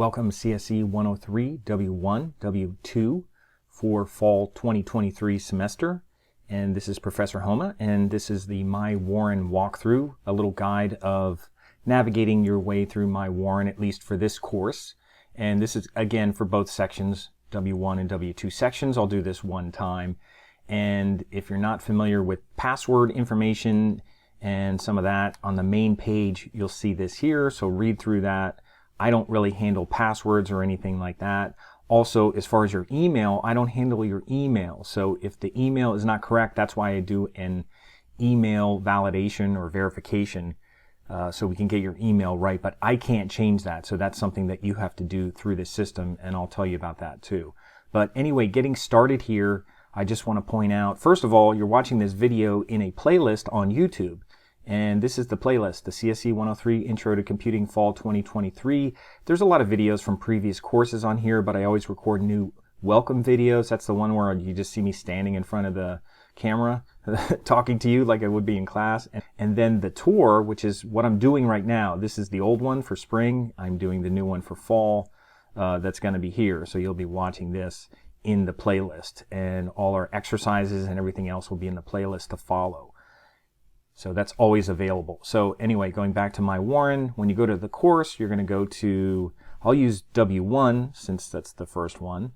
Welcome CSC103 W1 W2 for fall 2023 semester. And this is Professor Homa, and this is the MyWarren walkthrough, a little guide of navigating your way through MyWarren, at least for this course. And this is, again, for both sections, W1 and W2 sections. I'll do this one time. And if you're not familiar with password information and some of that, on the main page, you'll see this here. So read through that. I don't really handle passwords or anything like that. Also, as far as your email, I don't handle your email. So if the email is not correct, that's why I do an email validation or verification so we can get your email right. But I can't change that. So that's something that you have to do through the system, and I'll tell you about that too. But anyway, getting started here, I just want to point out, first of all, you're watching this video in a playlist on YouTube. And this is the playlist, the CSC103 Intro to Computing Fall 2023. There's a lot of videos from previous courses on here, but I always record new welcome videos. That's the one where you just see me standing in front of the camera talking to you like I would be in class. And then the tour, which is what I'm doing right now. This is the old one for spring. I'm doing the new one for fall. That's going to be here. So you'll be watching this in the playlist. And all our exercises and everything else will be in the playlist to follow. So that's always available. So anyway, going back to MyWarren, when you go to the course, you're going to go to, I'll use W1 since that's the first one.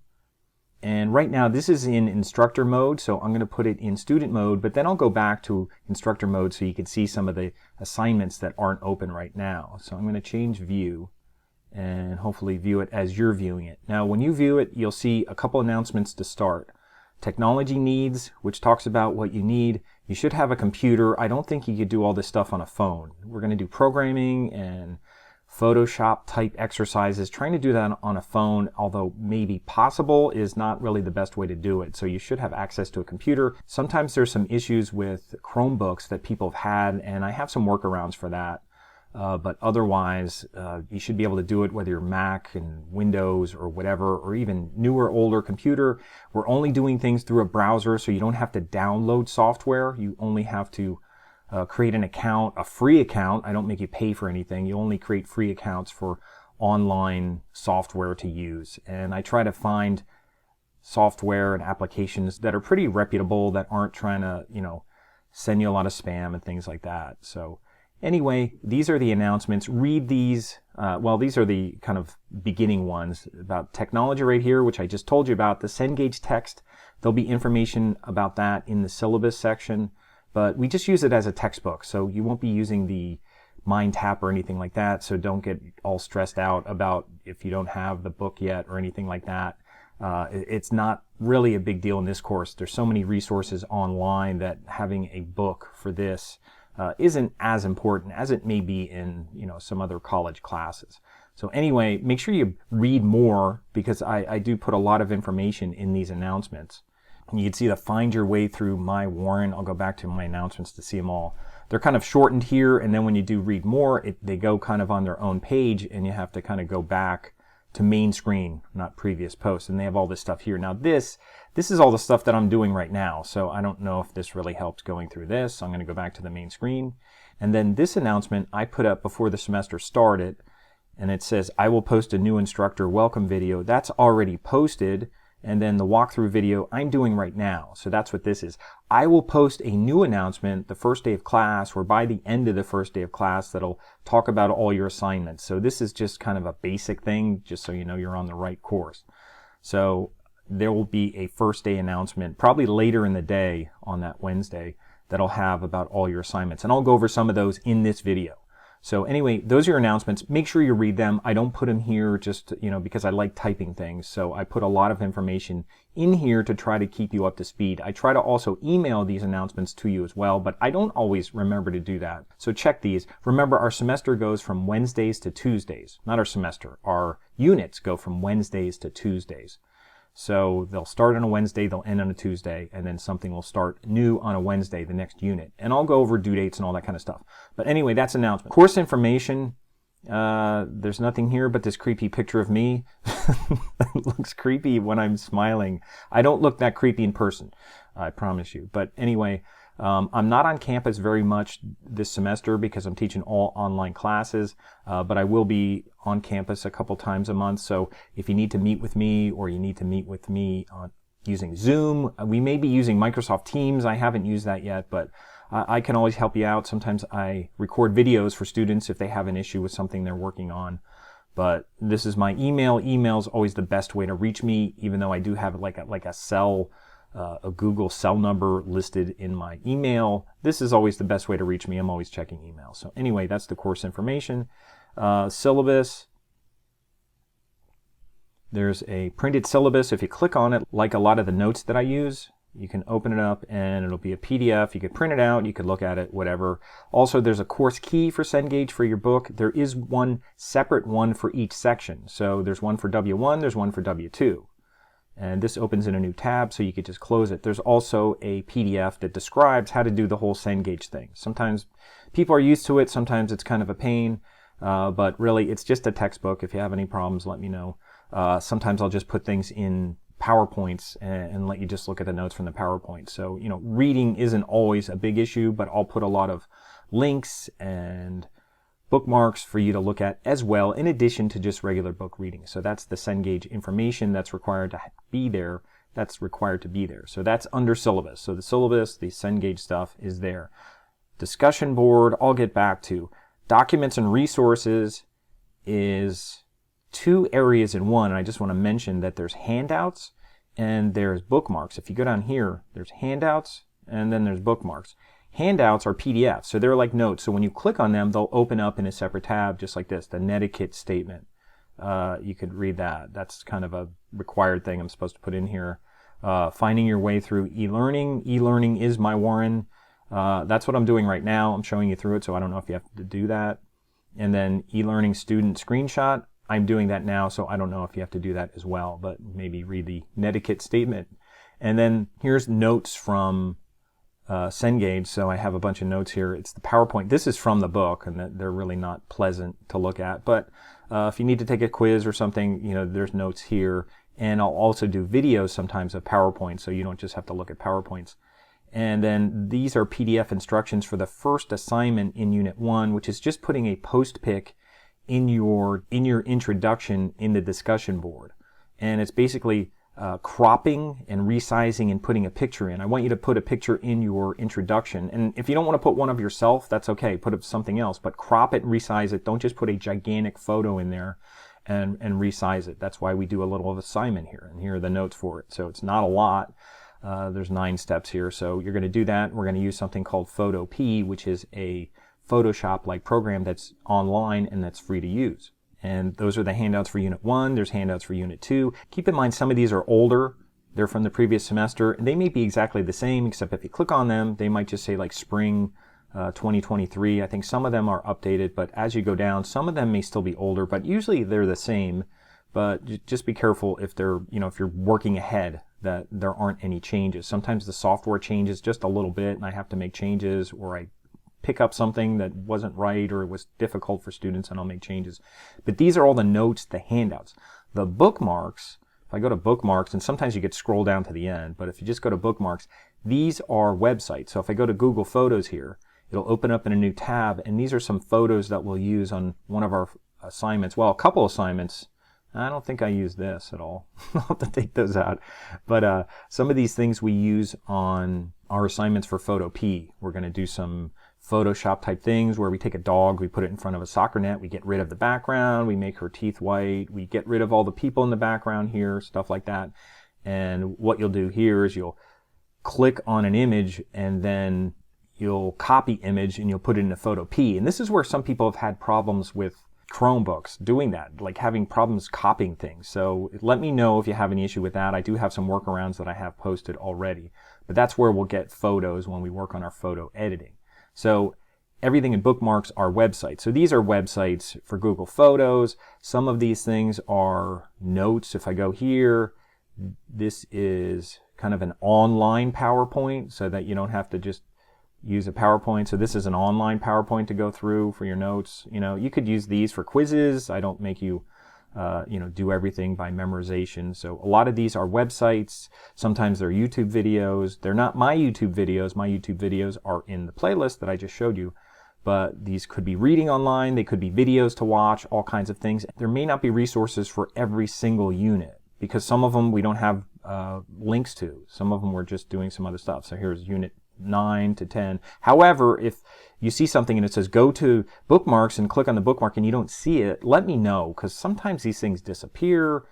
And right now this is in instructor mode, so I'm going to put it in student mode, but then I'll go back to instructor mode so you can see some of the assignments that aren't open right now. So I'm going to change view and hopefully view it as you're viewing it. Now when you view it, you'll see a couple announcements to start. Technology needs, which talks about what you need. You should have a computer. I don't think you could do all this stuff on a phone. We're going to do programming and Photoshop type exercises. Trying to do that on a phone, although maybe possible, is not really the best way to do it. So you should have access to a computer. Sometimes there's some issues with Chromebooks that people have had, and I have some workarounds for that. But otherwise, you should be able to do it whether you're Mac and Windows or whatever, or even newer, older computer. We're only doing things through a browser, so you don't have to download software. You only have to create an account, a free account. I don't make you pay for anything. You only create free accounts for online software to use. And I try to find software and applications that are pretty reputable, that aren't trying to, send you a lot of spam and things like that. So anyway, these are the announcements. Read these. Well, these are the kind of beginning ones about technology right here, which I just told you about. The Cengage text, there'll be information about that in the syllabus section, but we just use it as a textbook. So you won't be using the Mind Tap or anything like that. So don't get all stressed out about if you don't have the book yet or anything like that. It's not really a big deal in this course. There's so many resources online that having a book for this isn't as important as it may be in some other college classes. So anyway, make sure you read more, because I do put a lot of information in these announcements. And you can see the find your way through MyWarren. I'll go back to my announcements to see them all. They're kind of shortened here, and then when you do read more, they go kind of on their own page, and you have to kind of go back to main screen, not previous posts. And they have all this stuff here. Now this is all the stuff that I'm doing right now. So I don't know if this really helps going through this. So I'm going to go back to the main screen. And then this announcement I put up before the semester started. And it says, I will post a new instructor welcome video. That's already posted. And then the walkthrough video I'm doing right now. So that's what this is. I will post a new announcement the first day of class, or by the end of the first day of class, that'll talk about all your assignments. So this is just kind of a basic thing, just so you know you're on the right course. So there will be a first day announcement, probably later in the day on that Wednesday, that'll have about all your assignments. And I'll go over some of those in this video. So anyway, those are your announcements. Make sure you read them. I don't put them here just, because I like typing things. So I put a lot of information in here to try to keep you up to speed. I try to also email these announcements to you as well, but I don't always remember to do that. So check these. Remember, our semester goes from Wednesdays to Tuesdays. Not our semester. Our units go from Wednesdays to Tuesdays. So they'll start on a Wednesday, they'll end on a Tuesday, and then something will start new on a Wednesday, the next unit. And I'll go over due dates and all that kind of stuff. But anyway, that's announcement. Course information There's nothing here but this creepy picture of me. It looks creepy when I'm smiling. I don't look that creepy in person, I promise you. But anyway, I'm not on campus very much this semester because I'm teaching all online classes, but I will be on campus a couple times a month. So if you need to meet with me, or you need to meet with me using Zoom, we may be using Microsoft Teams. I haven't used that yet, but I can always help you out. Sometimes I record videos for students if they have an issue with something they're working on. But this is my email. Email is always the best way to reach me, even though I do have like a cell, a Google cell number listed in my email. This is always the best way to reach me. I'm always checking email. So anyway, that's the course information. Syllabus. There's a printed syllabus. If you click on it, like a lot of the notes that I use, you can open it up and it'll be a PDF. You could print it out, you could look at it, whatever. Also, there's a course key for Cengage for your book. There is one separate one for each section. So there's one for W1, there's one for W2. And this opens in a new tab, so you could just close it. There's also a PDF that describes how to do the whole Cengage thing. Sometimes people are used to it, sometimes it's kind of a pain, but really it's just a textbook. If you have any problems, let me know. Sometimes I'll just put things in PowerPoints and let you just look at the notes from the PowerPoint. So, you know, reading isn't always a big issue, but I'll put a lot of links and bookmarks for you to look at as well, in addition to just regular book reading. So that's the Cengage information that's required to be there. That's required to be there. So that's under syllabus. So the syllabus, the Cengage stuff is there. Discussion board, I'll get back to. Documents and resources is two areas in one, and I just want to mention that there's handouts and there's bookmarks. If you go down here, there's handouts and then there's bookmarks. Handouts are PDFs, so they're like notes. So when you click on them, they'll open up in a separate tab, just like this, the netiquette statement. You could read that. That's kind of a required thing I'm supposed to put in here. Finding your way through e-learning. E-learning is MyWarren. That's what I'm doing right now. I'm showing you through it, so I don't know if you have to do that. And then e-learning student screenshot. I'm doing that now, so I don't know if you have to do that as well, but maybe read the netiquette statement. And then here's notes from Cengage. So I have a bunch of notes here. It's the PowerPoint. This is from the book, and they're really not pleasant to look at. But if you need to take a quiz or something, you know, there's notes here. And I'll also do videos sometimes of PowerPoint, so you don't just have to look at PowerPoints. And then these are PDF instructions for the first assignment in Unit 1, which is just putting a post-pick in your introduction in the discussion board. And it's basically cropping and resizing and putting a picture in. I want you to put a picture in your introduction. And if you don't want to put one of yourself, that's okay. Put up something else, but crop it and resize it. Don't just put a gigantic photo in there and resize it. That's why we do a little of assignment here. And here are the notes for it. So it's not a lot. There's 9 steps here. So you're going to do that. We're going to use something called Photo P, which is a Photoshop-like program that's online and that's free to use. And those are the handouts for Unit 1. There's handouts for Unit 2. Keep in mind, some of these are older. They're from the previous semester. And they may be exactly the same, except if you click on them, they might just say like Spring 2023. I think some of them are updated, but as you go down, some of them may still be older, but usually they're the same. But just be careful if they're, you know, if you're working ahead, that there aren't any changes. Sometimes the software changes just a little bit and I have to make changes, or I pick up something that wasn't right or it was difficult for students and I'll make changes. But these are all the notes, the handouts. The bookmarks, if I go to bookmarks, and sometimes you could scroll down to the end, but if you just go to bookmarks, these are websites. So if I go to Google Photos here, it'll open up in a new tab, and these are some photos that we'll use on one of our assignments. Well, a couple assignments. I don't think I use this at all. I'll have to take those out. But some of these things we use on our assignments for Photo P. We're going to do some Photoshop type things where we take a dog, we put it in front of a soccer net, we get rid of the background, we make her teeth white, we get rid of all the people in the background here, stuff like that. And what you'll do here is you'll click on an image and then you'll copy image and you'll put it in a Photo P. And this is where some people have had problems with Chromebooks doing that, like having problems copying things. So let me know if you have any issue with that. I do have some workarounds that I have posted already, but that's where we'll get photos when we work on our photo editing. So everything in bookmarks are websites. So these are websites for Google Photos. Some of these things are notes. If I go here, this is kind of an online PowerPoint so that you don't have to just use a PowerPoint. So this is an online PowerPoint to go through for your notes. You could use these for quizzes. I don't make you do everything by memorization. So a lot of these are websites. Sometimes they're YouTube videos. They're not my YouTube videos. My YouTube videos are in the playlist that I just showed you. But these could be reading online. They could be videos to watch, all kinds of things. There may not be resources for every single unit because some of them we don't have links to. Some of them we're just doing some other stuff. So here's unit 9 to 10. However, if you see something and it says go to bookmarks and click on the bookmark and you don't see it, let me know, because sometimes these things disappear.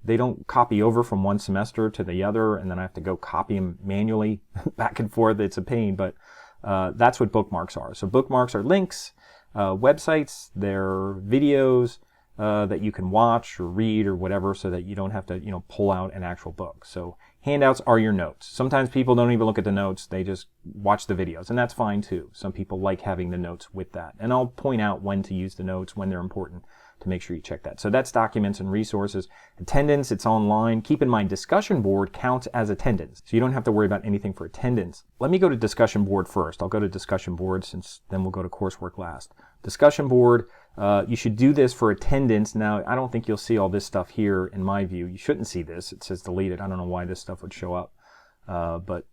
They don't copy over from one semester to the other, and then I have to go copy them manually back and forth. It's a pain, but that's what bookmarks are. So bookmarks are links, websites, they're videos that you can watch or read or whatever, so that you don't have to pull out an actual book. So handouts are your notes. Sometimes people don't even look at the notes, they just watch the videos, and that's fine too. Some people like having the notes with that. And I'll point out when to use the notes, when they're important, to make sure you check that. So that's documents and resources. Attendance, it's online. Keep in mind, discussion board counts as attendance, so you don't have to worry about anything for attendance. Let me go to discussion board first. I'll go to discussion board, since then we'll go to coursework last. Discussion board, you should do this for attendance. Now, I don't think you'll see all this stuff here in my view. You shouldn't see this. It says deleted. I don't know why this stuff would show up, but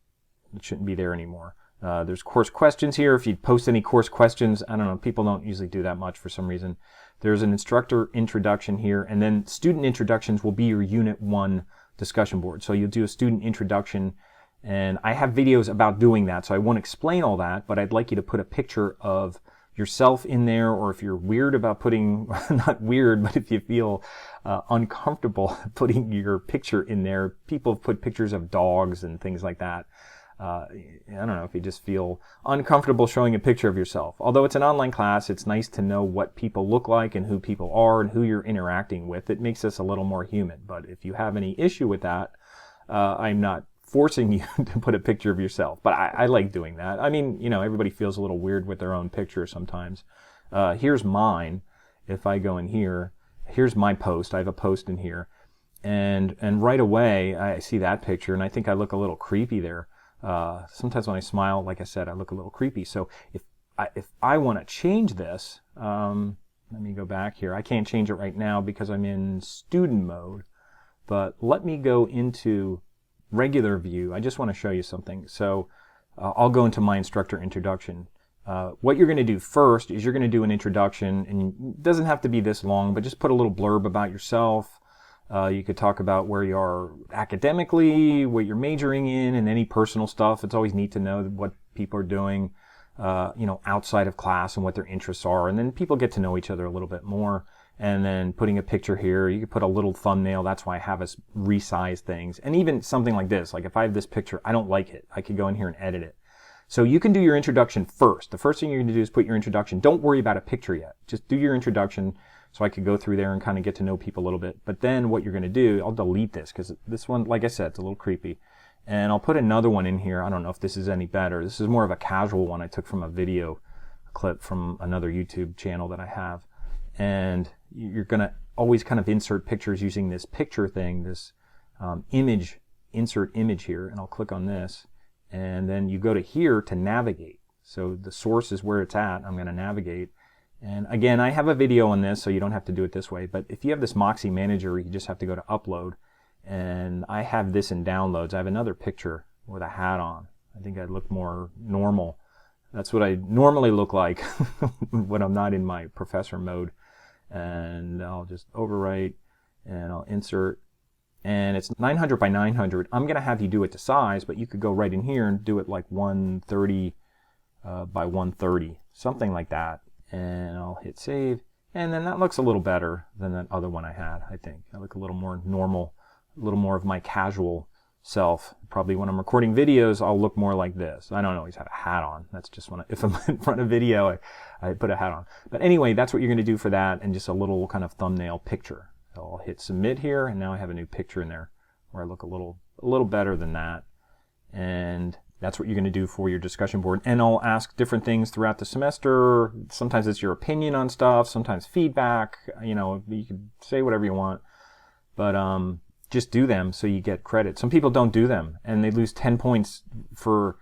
it shouldn't be there anymore. There's course questions here. If you post any course questions, I don't know, people don't usually do that much for some reason. There's an instructor introduction here, and then student introductions will be your unit 1 discussion board. So you'll do a student introduction, and I have videos about doing that, so I won't explain all that, but I'd like you to put a picture of yourself in there, or if you're weird about putting, not weird, but if you feel uncomfortable putting your picture in there. People have put pictures of dogs and things like that. I don't know, if you just feel uncomfortable showing a picture of yourself. Although it's an online class, it's nice to know what people look like and who people are and who you're interacting with. It makes us a little more human. But if you have any issue with that, I'm not forcing you to put a picture of yourself. But I like doing that. I mean, everybody feels a little weird with their own picture sometimes. Here's mine. If I go in here, here's my post. I have a post in here. And right away, I see that picture, and I think I look a little creepy there. Sometimes when I smile, like I said, I look a little creepy. So if I want to change this, let me go back here. I can't change it right now because I'm in student mode, but let me go into regular view. I just want to show you something. So I'll go into my instructor introduction. What you're going to do first is you're going to do an introduction, and it doesn't have to be this long, but just put a little blurb about yourself. You could talk about where you are academically, what you're majoring in, and any personal stuff. It's always neat to know what people are doing, outside of class and what their interests are. And then people get to know each other a little bit more. And then putting a picture here, you could put a little thumbnail. That's why I have us resize things. And even something like this, like if I have this picture, I don't like it, I could go in here and edit it. So you can do your introduction first. The first thing you're going to do is put your introduction. Don't worry about a picture yet. Just do your introduction. So I could go through there and kind of get to know people a little bit. But then what you're going to do, I'll delete this because this one, like I said, it's a little creepy. And I'll put another one in here. I don't know if this is any better. This is more of a casual one I took from a video clip from another YouTube channel that I have. And you're going to always kind of insert pictures using this picture thing, this image, insert image here. And I'll click on this. And then you go to here to navigate. So the source is where it's at. I'm going to navigate. And again, I have a video on this, so you don't have to do it this way. But if you have this Moxie Manager, you just have to go to Upload. And I have this in Downloads. I have another picture with a hat on. I think I look more normal. That's what I normally look like when I'm not in my professor mode. And I'll just overwrite, and I'll insert. And it's 900 by 900. I'm going to have you do it to size, but you could go right in here and do it like 130 by 130, something like that. And I'll hit save, and then that looks a little better than that other one I had. I think I look a little more normal, a little more of my casual self. Probably when I'm recording videos, I'll look more like this. I don't always have a hat on. That's just when if I'm in front of video, I put a hat on. But anyway, that's what you're going to do for that, and just a little kind of thumbnail picture. So I'll hit submit here, and now I have a new picture in there where I look a little better than that. And that's what you're going to do for your discussion board. And I'll ask different things throughout the semester. Sometimes it's your opinion on stuff, sometimes feedback. You can say whatever you want. But just do them so you get credit. Some people don't do them, and they lose 10 points for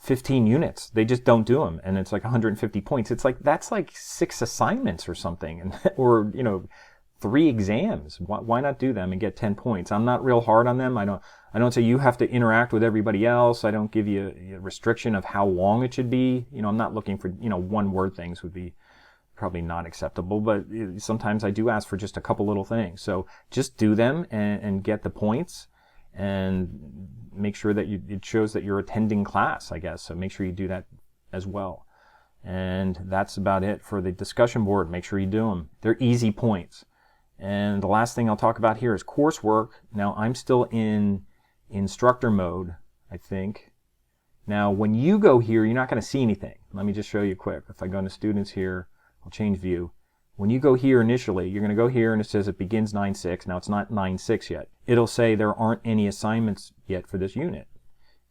15 units. They just don't do them, and it's like 150 points. It's like, that's like 6 assignments or something, and or 3 exams. Why not do them and get 10 points? I'm not real hard on them. I don't say you have to interact with everybody else. I don't give you a restriction of how long it should be. I'm not looking for, one word things would be probably not acceptable, but sometimes I do ask for just a couple little things. So just do them and get the points, and make sure that it shows that you're attending class, I guess. So make sure you do that as well. And that's about it for the discussion board. Make sure you do them. They're easy points. And the last thing I'll talk about here is coursework. Now, I'm still in instructor mode, I think. Now, when you go here, you're not going to see anything. Let me just show you quick. If I go into students here, I'll change view. When you go here initially, you're going to go here and it says it begins 9/6. Now, it's not 9/6 yet. It'll say there aren't any assignments yet for this unit.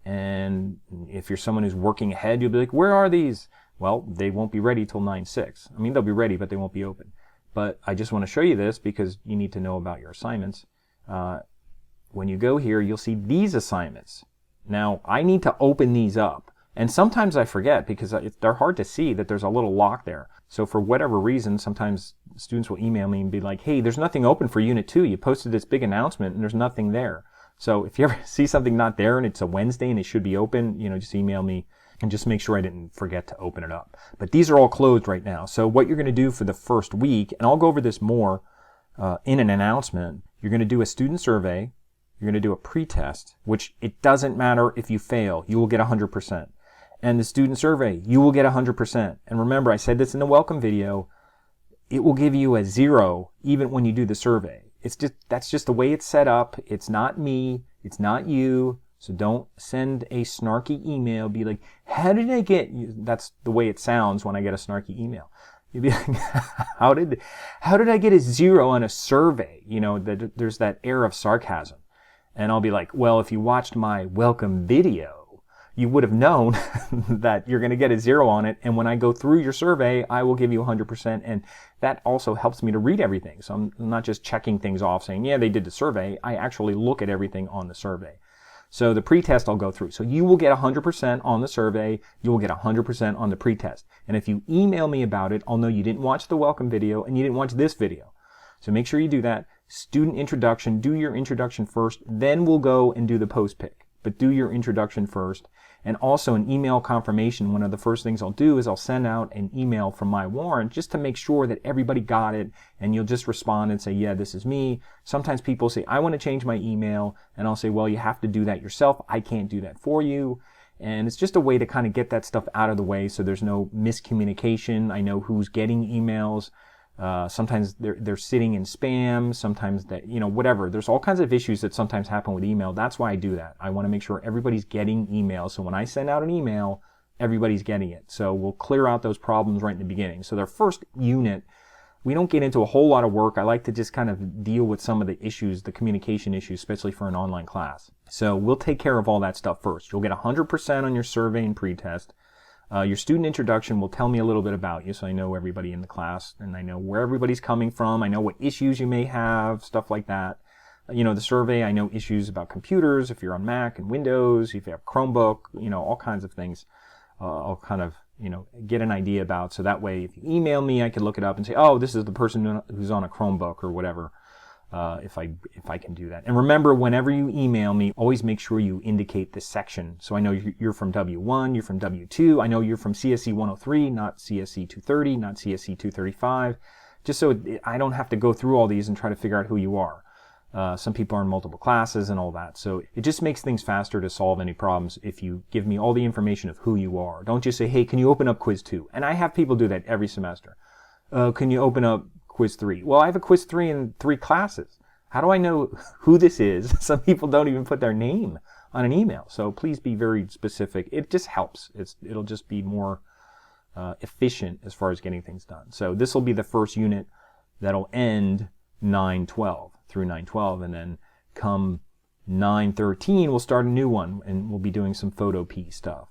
And if you're someone who's working ahead, you'll be like, where are these? Well, they won't be ready till 9/6. I mean, they'll be ready, but they won't be open. But I just want to show you this because you need to know about your assignments. When you go here, you'll see these assignments. Now, I need to open these up. And sometimes I forget because they're hard to see that there's a little lock there. So for whatever reason, sometimes students will email me and be like, hey, there's nothing open for Unit 2. You posted this big announcement and there's nothing there. So if you ever see something not there and it's a Wednesday and it should be open, just email me and just make sure I didn't forget to open it up. But these are all closed right now. So what you're going to do for the first week, and I'll go over this more in an announcement, you're going to do a student survey. You're going to do a pretest, which it doesn't matter if you fail. You will get 100%. And the student survey, you will get 100%. And remember, I said this in the welcome video, it will give you a 0 even when you do the survey. That's just the way it's set up. It's not me. It's not you. So don't send a snarky email. Be like, how did I get you? That's the way it sounds when I get a snarky email. You'd be like, how did I get a 0 on a survey? There's that air of sarcasm. And I'll be like, well, if you watched my welcome video, you would have known that you're going to get a 0 on it. And when I go through your survey, I will give you 100%. And that also helps me to read everything. So I'm not just checking things off saying, yeah, they did the survey. I actually look at everything on the survey. So the pretest I'll go through. So you will get 100% on the survey. You will get 100% on the pretest. And if you email me about it, I'll know you didn't watch the welcome video and you didn't watch this video. So make sure you do that. Student introduction, do your introduction first. Then we'll go and do the post pick. But do your introduction first. And also an email confirmation. One of the first things I'll do is I'll send out an email from MyWarren just to make sure that everybody got it, and you'll just respond and say, yeah, this is me. Sometimes people say, I want to change my email, and I'll say, well, you have to do that yourself. I can't do that for you. And it's just a way to kind of get that stuff out of the way so there's no miscommunication. I know who's getting emails. Sometimes they're sitting in spam, sometimes that, whatever. There's all kinds of issues that sometimes happen with email. That's why I do that. I want to make sure everybody's getting email. So when I send out an email, everybody's getting it. So we'll clear out those problems right in the beginning. So their first unit, we don't get into a whole lot of work. I like to just kind of deal with some of the issues, the communication issues, especially for an online class. So we'll take care of all that stuff first. You'll get 100% on your survey and pretest. Your student introduction will tell me a little bit about you, so I know everybody in the class, and I know where everybody's coming from. I know what issues you may have, stuff like that. The survey, I know issues about computers, if you're on Mac and Windows, if you have Chromebook, all kinds of things. I'll kind of, get an idea about, so that way if you email me, I can look it up and say, oh, this is the person who's on a Chromebook or whatever. If I can do that. And remember, whenever you email me, always make sure you indicate the section. So I know you're from W1, you're from W2. I know you're from CSC103, not CSC230, not CSC235. Just so I don't have to go through all these and try to figure out who you are. Some people are in multiple classes and all that. So it just makes things faster to solve any problems if you give me all the information of who you are. Don't just say, hey, can you open up quiz 2? And I have people do that every semester. Can you open up quiz 3? Well, I have a quiz 3 in 3 classes. How do I know who this is? Some people don't even put their name on an email. So please be very specific. It just helps. It'll just be more efficient as far as getting things done. So this will be the first unit that'll end 9/12 through 9/12, and then come 9/13 we'll start a new one, and we'll be doing some photo P stuff.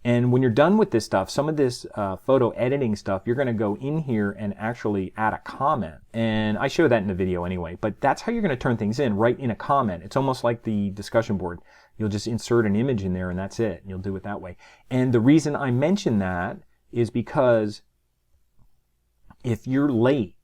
And when you're done with this stuff, some of this photo editing stuff, you're going to go in here and actually add a comment. And I show that in the video anyway, but that's how you're going to turn things in, right in a comment. It's almost like the discussion board. You'll just insert an image in there and that's it. You'll do it that way. And the reason I mention that is because if you're late,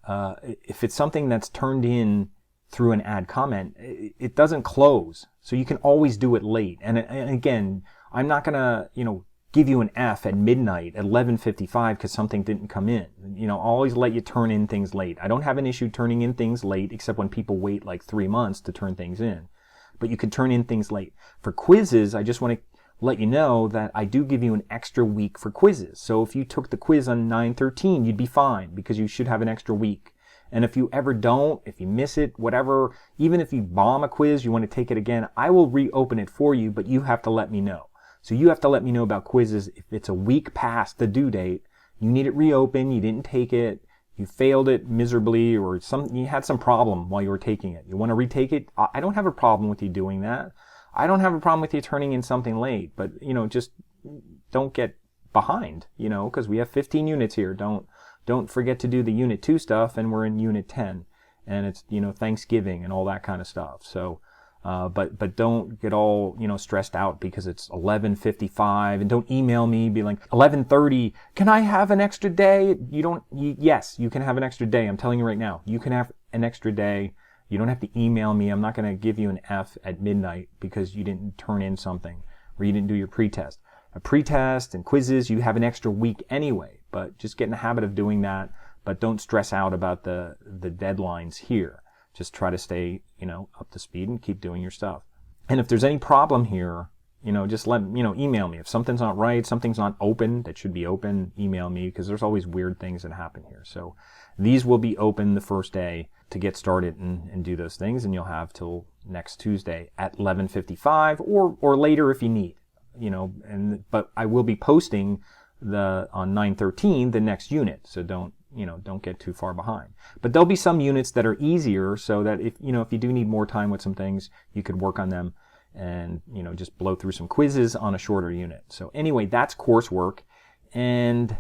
if it's something that's turned in through an add comment, it doesn't close. So you can always do it late. And again, I'm not going to, give you an F at midnight at 11:55 because something didn't come in. I'll always let you turn in things late. I don't have an issue turning in things late, except when people wait like 3 months to turn things in. But you can turn in things late. For quizzes, I just want to let you know that I do give you an extra week for quizzes. So if you took the quiz on 9/13, you'd be fine because you should have an extra week. And if you ever don't, if you miss it, whatever, even if you bomb a quiz, you want to take it again, I will reopen it for you, but you have to let me know. So you have to let me know about quizzes. If it's a week past the due date, you need it reopened, you didn't take it, you failed it miserably, or you had some problem while you were taking it. You want to retake it? I don't have a problem with you doing that. I don't have a problem with you turning in something late, but, just don't get behind, because we have 15 units here. Don't forget to do the Unit 2 stuff, and we're in Unit 10, and it's, Thanksgiving and all that kind of stuff. So, but don't get all, stressed out because it's 11:55, and don't email me, be like, 11:30, can I have an extra day? Yes, you can have an extra day. I'm telling you right now, you can have an extra day. You don't have to email me. I'm not going to give you an F at midnight because you didn't turn in something or you didn't do your pretest. A pretest and quizzes, you have an extra week anyway, but just get in the habit of doing that. But don't stress out about the deadlines here. Just try to stay, up to speed and keep doing your stuff. And if there's any problem here, just email me. If something's not right, something's not open that should be open, email me because there's always weird things that happen here. So these will be open the first day to get started and do those things, and you'll have till next Tuesday at 11:55 or later if you need. But I will be posting on 9/13 the next unit, so don't get too far behind. But there'll be some units that are easier, so that if you do need more time with some things, you could work on them and just blow through some quizzes on a shorter unit. So anyway, that's coursework, and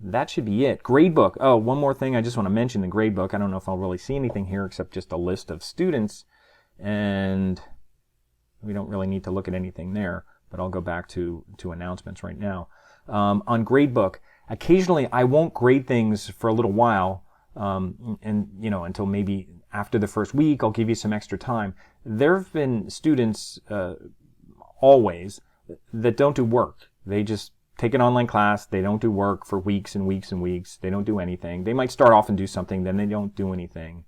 that should be it. Gradebook. Oh, one more thing I just want to mention, the gradebook. I don't know if I'll really see anything here except just a list of students, and we don't really need to look at anything there. But I'll go back to announcements right now. On Gradebook, occasionally I won't grade things for a little while, until maybe after the first week. I'll give you some extra time. There have been students always that don't do work. They just take an online class. They don't do work for weeks and weeks and weeks. They don't do anything. They might start off and do something, then they don't do anything.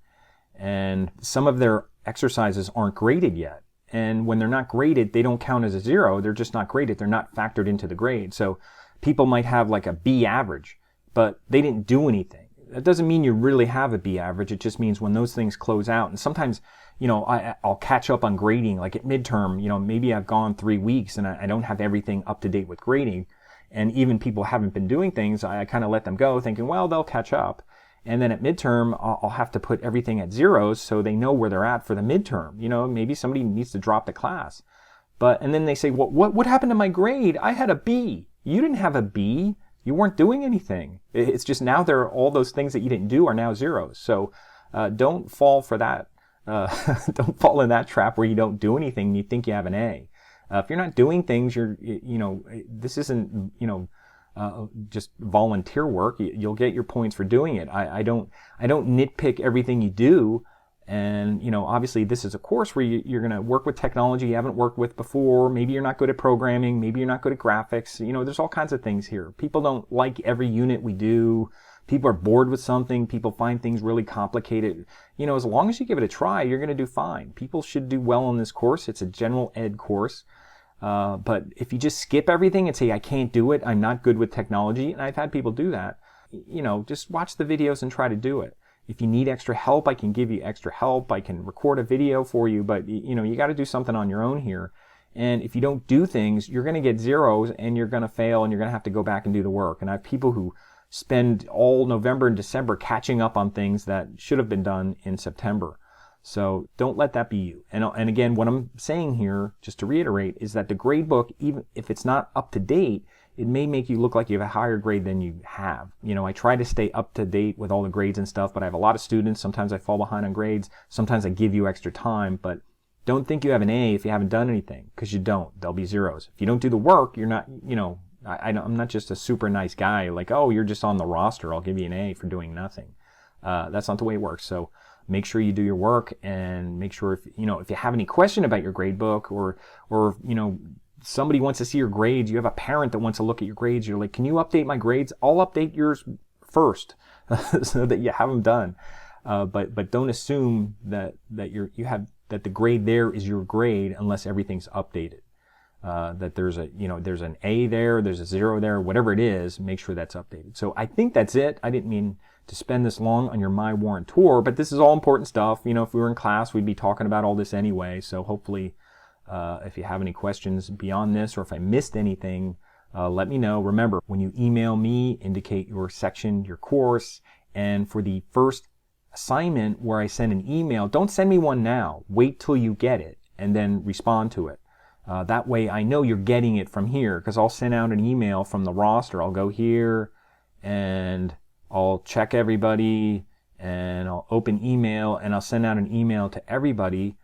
And some of their exercises aren't graded yet. And when they're not graded, they don't count as a 0. They're just not graded. They're not factored into the grade. So people might have like a B average, but they didn't do anything. That doesn't mean you really have a B average. It just means when those things close out. And sometimes, I'll catch up on grading, like at midterm, maybe I've gone 3 weeks and I don't have everything up to date with grading. And even people haven't been doing things, I kind of let them go thinking, well, they'll catch up. And then at midterm, I'll have to put everything at 0s so they know where they're at for the midterm. Maybe somebody needs to drop the class. And then they say, well, what happened to my grade? I had a B. You didn't have a B. You weren't doing anything. It's just now all those things that you didn't do are now 0s. So don't fall for that. Don't fall in that trap where you don't do anything and you think you have an A. If you're not doing things, this isn't, just volunteer work. You'll get your points for doing it. I don't nitpick everything you do. And, obviously this is a course where you're going to work with technology you haven't worked with before. Maybe you're not good at programming. Maybe you're not good at graphics. There's all kinds of things here. People don't like every unit we do. People are bored with something. People find things really complicated. As long as you give it a try, you're going to do fine. People should do well on this course. It's a general ed course. But if you just skip everything and say, I can't do it, I'm not good with technology, and I've had people do that, just watch the videos and try to do it. If you need extra help, I can give you extra help. I can record a video for you, but you got to do something on your own here. And if you don't do things, you're going to get 0s and you're going to fail and you're going to have to go back and do the work. And I have people who spend all November and December catching up on things that should have been done in September. So don't let that be you. And again, what I'm saying here, just to reiterate, is that the gradebook, even if it's not up to date, it may make you look like you have a higher grade than you have. You know, I try to stay up to date with all the grades and stuff, but I have a lot of students. Sometimes I fall behind on grades. Sometimes I give you extra time, but don't think you have an A if you haven't done anything, because you don't. There'll be zeros. If you don't do the work, you're not, you know, I'm not just a super nice guy like, oh, you're just on the roster, I'll give you an A for doing nothing. That's not the way it works. So make sure you do your work, and make sure if you have any question about your gradebook, or you know, somebody wants to see your grades, you have a parent that wants to look at your grades, you're like, can you update my grades? I'll update yours first so that you have them done. But don't assume that that the grade there is your grade unless everything's updated. That there's an A there, there's a 0 there, whatever it is, make sure that's updated. So I think that's it. I didn't mean to spend this long on your MyWarren tour, but this is all important stuff. You know, if we were in class, we'd be talking about all this anyway. So hopefully, if you have any questions beyond this, or if I missed anything, let me know. Remember, when you email me, indicate your section, your course, and for the first assignment where I send an email, don't send me one now. Wait till you get it and then respond to it. That way I know you're getting it from here, because I'll send out an email from the roster. I'll go here and I'll check everybody, and I'll open email, and I'll send out an email to everybody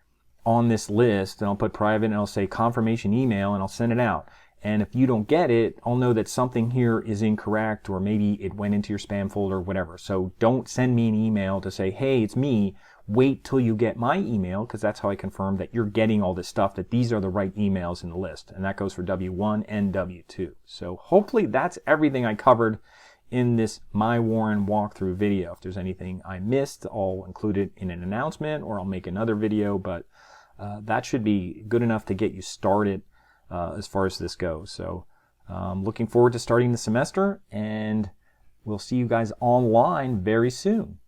on this list, and I'll put private, and I'll say confirmation email, and I'll send it out. And if you don't get it, I'll know that something here is incorrect, or maybe it went into your spam folder or whatever. So don't send me an email to say, hey, it's me. Wait till you get my email, because that's how I confirm that you're getting all this stuff, that these are the right emails in the list. And that goes for W1 and W2. So hopefully that's everything I covered in this MyWarren walkthrough video. If there's anything I missed, I'll include it in an announcement, or I'll make another video, but that should be good enough to get you started as far as this goes. So looking forward to starting the semester, and we'll see you guys online very soon.